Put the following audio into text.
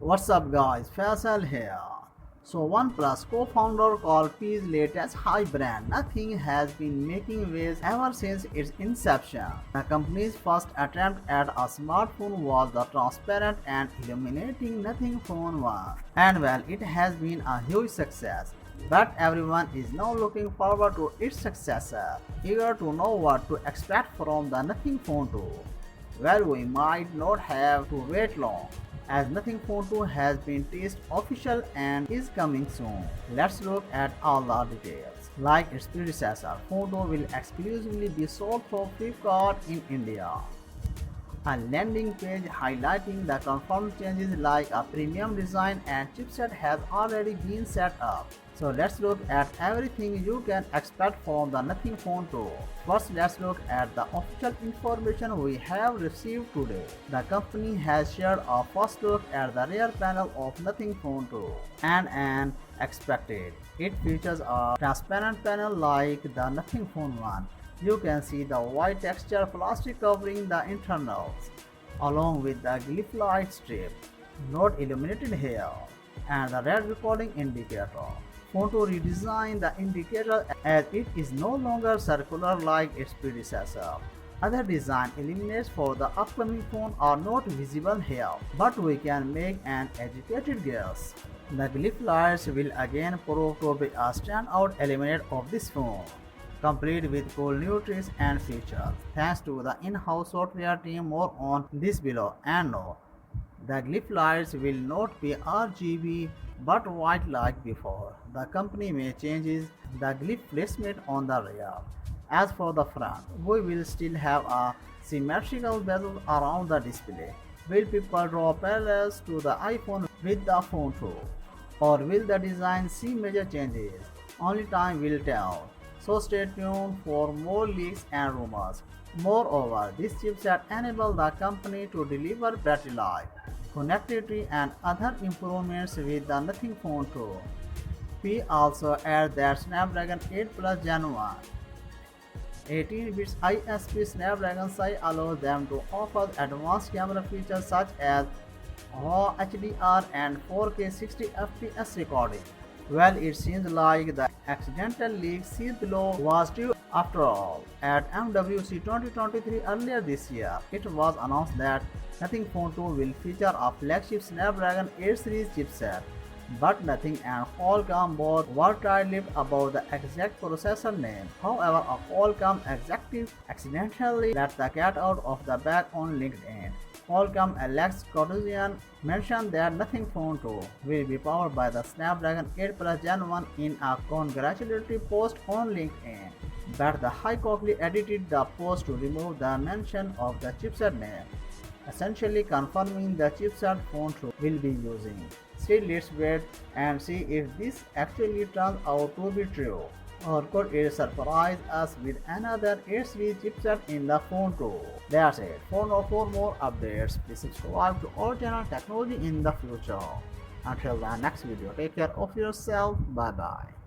What's up guys, Faisal here. So OnePlus co-founder called P's latest high brand Nothing has been making waves ever since its inception. The company's first attempt at a smartphone was the transparent and illuminating Nothing Phone 1. And well, it has been a huge success. But everyone is now looking forward to its successor, eager to know what to expect from the Nothing Phone 2. Well, we might not have to wait long, as Nothing Phone 2 has been teased official and is coming soon. Let's look at all the details. Like its predecessor, Phone 2 will exclusively be sold through Flipkart in India. A landing page highlighting the confirmed changes like a premium design and chipset has already been set up. So let's look at everything you can expect from the Nothing Phone 2. First, let's look at the official information we have received today. The company has shared a first look at the rear panel of Nothing Phone 2 and expected. It features a transparent panel like the Nothing Phone 1. You can see the white texture plastic covering the internals, along with the glyph light strip, not illuminated here, and the red recording indicator. Phone 2 redesigned the indicator as it is no longer circular like its predecessor. Other design elements for the upcoming phone are not visible here, but we can make an educated guess. The glyph lights will again prove to be a standout element of this phone, complete with cool new tricks and features. Thanks to the in-house software team, more on this below. And no, the glyph lights will not be RGB but white like before. The company may change the glyph placement on the rear. As for the front, we will still have a symmetrical bezel around the display. Will people draw parallels to the iPhone with the Phone 2? Or will the design see major changes? Only time will tell. So stay tuned for more leaks and rumors. Moreover, this chipset enables the company to deliver battery life, connectivity and other improvements with the Nothing Phone 2. P also adds that Snapdragon 8 Plus Gen 1 18-bit ISP Snapdragon SI allows them to offer advanced camera features such as RAW HDR and 4K 60 FPS recording. Well, it seems like the accidental leak seen below was true after all. At MWC 2023 earlier this year, it was announced that Nothing Phone 2 will feature a flagship Snapdragon 8 series chipset, but Nothing and Qualcomm both were tight-lipped about the exact processor name. However, a Qualcomm executive accidentally let the cat out of the bag on LinkedIn. Qualcomm Alex Cordozian mentioned that Nothing Phone 2 will be powered by the Snapdragon 8 Plus Gen 1 in a congratulatory post on LinkedIn, but the high quickly edited the post to remove the mention of the chipset name, essentially confirming the chipset Phone 2 will be using. Still, let's wait and see if this actually turns out to be true. Or could it surprise us with another 8 series chipset in the Phone 2? That's it. For more updates, please subscribe to our channel Technology in the Future. Until the next video, take care of yourself. Bye bye.